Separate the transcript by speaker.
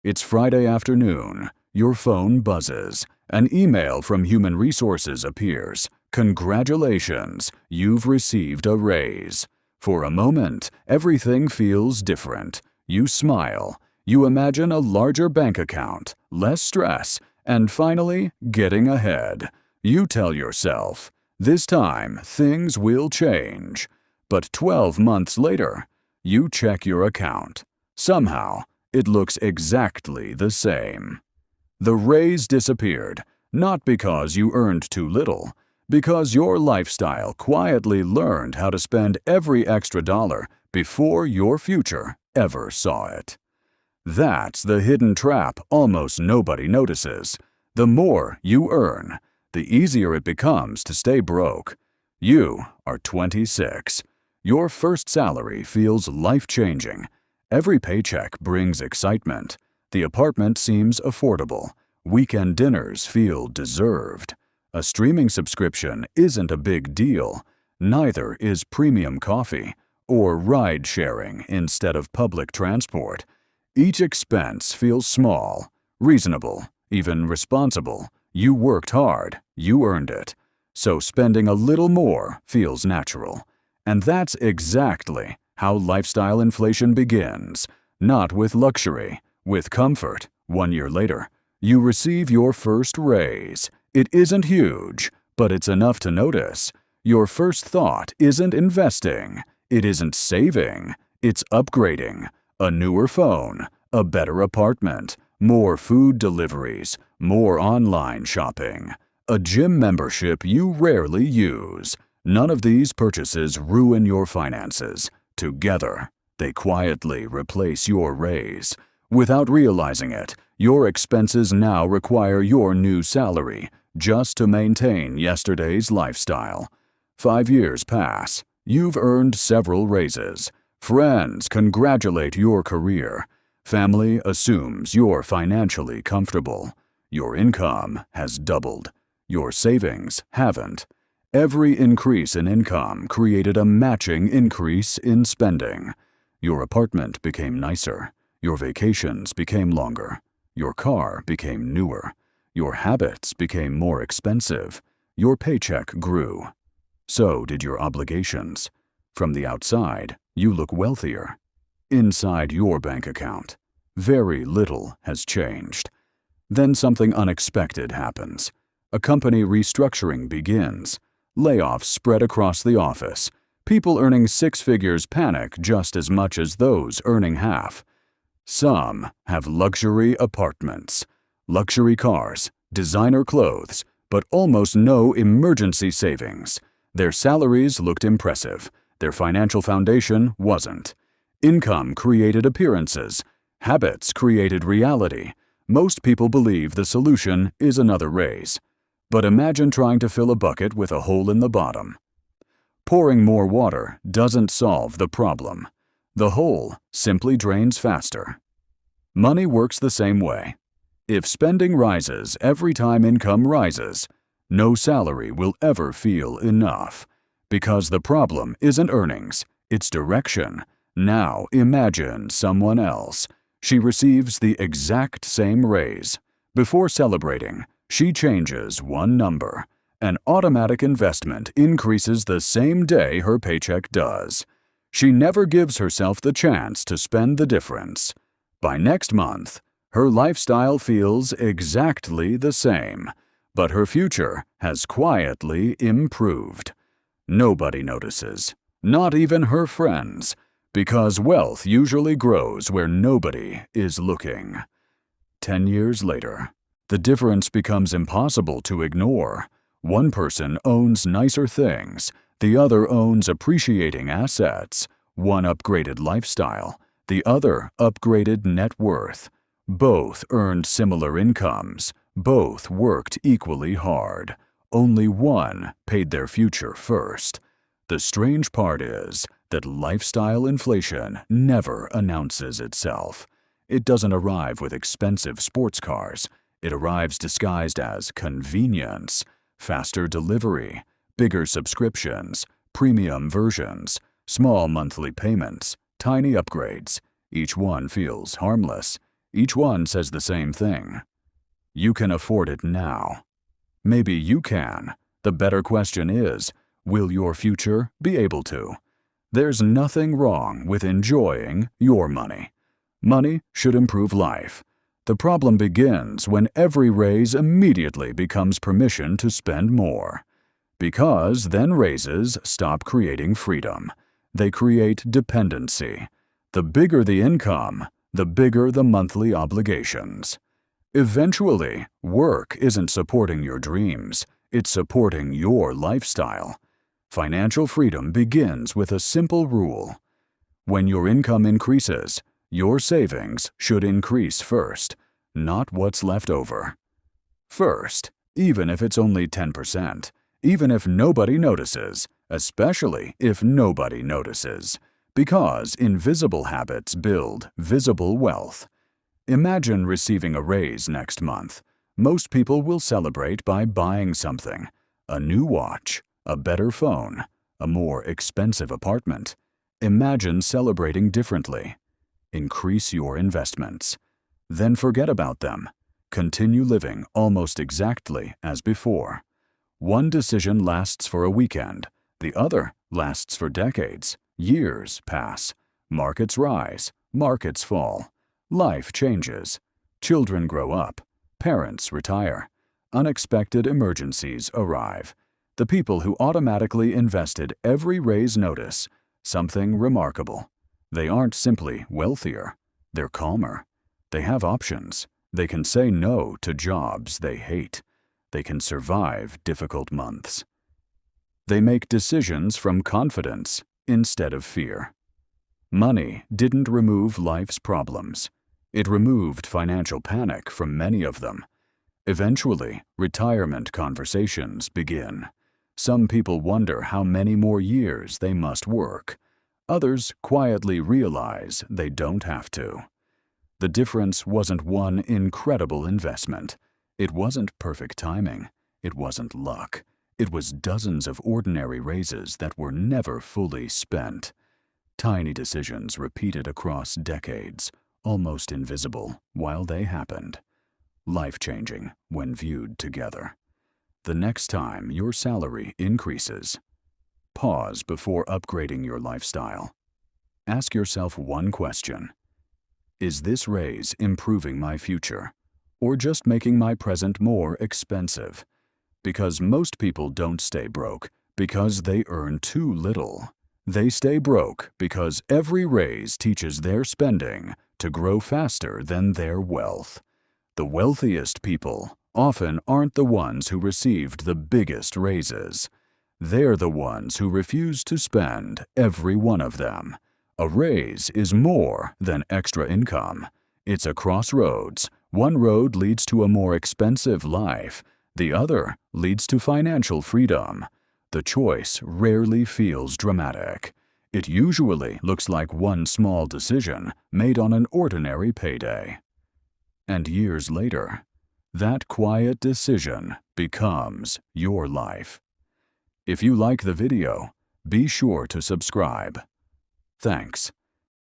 Speaker 1: It's Friday afternoon. Your phone buzzes. An email from Human Resources appears. Congratulations, you've received a raise. For a moment, everything feels different. You smile. You imagine a larger bank account, less stress, and finally, getting ahead. You tell yourself, this time things will change. But 12 months later, you check your account. Somehow, it looks exactly the same. The raise disappeared, not because you earned too little, because your lifestyle quietly learned how to spend every extra dollar before your future ever saw it. That's the hidden trap almost nobody notices. The more you earn, the easier it becomes to stay broke. You are 26. Your first salary feels life-changing. Every paycheck brings excitement. The apartment seems affordable. Weekend dinners feel deserved. A streaming subscription isn't a big deal. Neither is premium coffee or ride-sharing instead of public transport. Each expense feels small, reasonable, even responsible. You worked hard, you earned it. So spending a little more feels natural. And that's exactly how lifestyle inflation begins. Not with luxury, with comfort. 1 year later, you receive your first raise. It isn't huge, but it's enough to notice. Your first thought isn't investing. It isn't saving. It's upgrading. A newer phone, a better apartment, more food deliveries, more online shopping, a gym membership you rarely use. None of these purchases ruin your finances. Together, they quietly replace your raise. Without realizing it, your expenses now require your new salary just to maintain yesterday's lifestyle. 5 years pass. You've earned several raises. Friends congratulate your career. Family assumes you're financially comfortable. Your income has doubled. Your savings haven't. Every increase in income created a matching increase in spending. Your apartment became nicer. Your vacations became longer. Your car became newer. Your habits became more expensive. Your paycheck grew. So did your obligations. From the outside, you look wealthier. Inside your bank account, very little has changed. Then something unexpected happens. A company restructuring begins. Layoffs spread across the office. People earning 6 figures panic just as much as those earning half. Some have luxury apartments, luxury cars, designer clothes, but almost no emergency savings. Their salaries looked impressive. Their financial foundation wasn't. Income created appearances. Habits created reality. Most people believe the solution is another raise. But imagine trying to fill a bucket with a hole in the bottom. Pouring more water doesn't solve the problem. The hole simply drains faster. Money works the same way. If spending rises every time income rises, no salary will ever feel enough. Because the problem isn't earnings, it's direction. Now imagine someone else. She receives the exact same raise. Before celebrating, she changes one number. An automatic investment increases the same day her paycheck does. She never gives herself the chance to spend the difference. By next month, her lifestyle feels exactly the same, but her future has quietly improved. Nobody notices, not even her friends, because wealth usually grows where nobody is looking. 10 years later, the difference becomes impossible to ignore. One person owns nicer things, the other owns appreciating assets. One upgraded lifestyle, the other upgraded net worth. Both earned similar incomes. Both worked equally hard. Only one paid their future first. The strange part is that lifestyle inflation never announces itself. It doesn't arrive with expensive sports cars. It arrives disguised as convenience, faster delivery, bigger subscriptions, premium versions, small monthly payments, tiny upgrades. Each one feels harmless. Each one says the same thing. You can afford it now. Maybe you can. The better question is, will your future be able to? There's nothing wrong with enjoying your money. Money should improve life. The problem begins when every raise immediately becomes permission to spend more. Because then raises stop creating freedom. They create dependency. The bigger the income, the bigger the monthly obligations. Eventually, work isn't supporting your dreams, it's supporting your lifestyle. Financial freedom begins with a simple rule. When your income increases, your savings should increase first, not what's left over. First, even if it's only 10%, even if nobody notices, especially if nobody notices, because invisible habits build visible wealth. Imagine receiving a raise next month. Most people will celebrate by buying something: a new watch, a better phone, a more expensive apartment. Imagine celebrating differently. Increase your investments. Then forget about them. Continue living almost exactly as before. One decision lasts for a weekend. The other lasts for decades. Years pass. Markets rise. Markets fall. Life changes. Children grow up. Parents retire. Unexpected emergencies arrive. The people who automatically invested every raise notice something remarkable. They aren't simply wealthier. They're calmer. They have options. They can say no to jobs they hate. They can survive difficult months. They make decisions from confidence instead of fear. Money didn't remove life's problems. It removed financial panic from many of them. Eventually, retirement conversations begin. Some people wonder how many more years they must work. Others quietly realize they don't have to. The difference wasn't one incredible investment. It wasn't perfect timing. It wasn't luck. It was dozens of ordinary raises that were never fully spent. Tiny decisions repeated across decades, almost invisible while they happened. Life-changing when viewed together. The next time your salary increases, pause before upgrading your lifestyle. Ask yourself one question. Is this raise improving my future, or just making my present more expensive? Because most people don't stay broke because they earn too little. They stay broke because every raise teaches their spending to grow faster than their wealth. The wealthiest people often aren't the ones who received the biggest raises. They're the ones who refuse to spend every one of them. A raise is more than extra income. It's a crossroads. One road leads to a more expensive life. The other leads to financial freedom. The choice rarely feels dramatic. It usually looks like one small decision made on an ordinary payday. And years later, that quiet decision becomes your life. If you like the video, be sure to subscribe. Thanks.